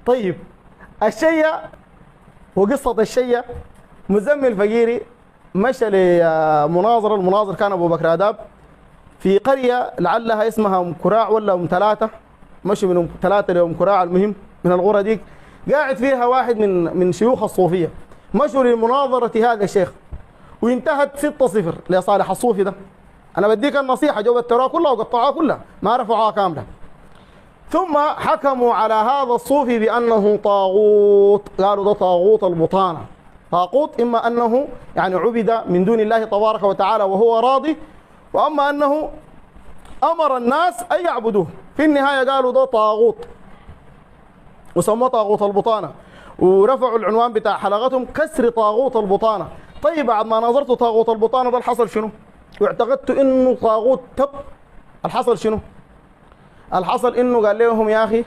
طيب الشيء وقصة الشيء، مزمل فقيري مشى لمناظرة، المناظر كان أبو بكر آداب في قرية لعلها اسمها أم كراع ولا أم ثلاثة، مشي من أم ثلاثة لأم كراع، المهم من الغرة ديك قاعد فيها واحد من شيوخ الصوفية، مشوا لمناظرة هذا الشيخ وانتهت 6-0 لصالح الصوفي ده. أنا بديك النصيحة، جو التوراة كلها وقطعوها كلها ما رفعوها كاملة. ثم حكموا على هذا الصوفي بأنه طاغوت، قالوا ده طاغوت البطانة. طاغوت إما أنه يعني عبد من دون الله تبارك وتعالى وهو راضي، وأما أنه أمر الناس أن يعبدوه. في النهاية قالوا ده طاغوت وسموه طاغوت البطانة، ورفعوا العنوان بتاع حلقتهم كسر طاغوت البطانة. طيب بعد ما نظرت طاغوت البطانة ده الحصل شنو؟ واعتقدت إنه طاغوت تب، الحصل شنو؟ الحصل إنه قال لهم يا أخي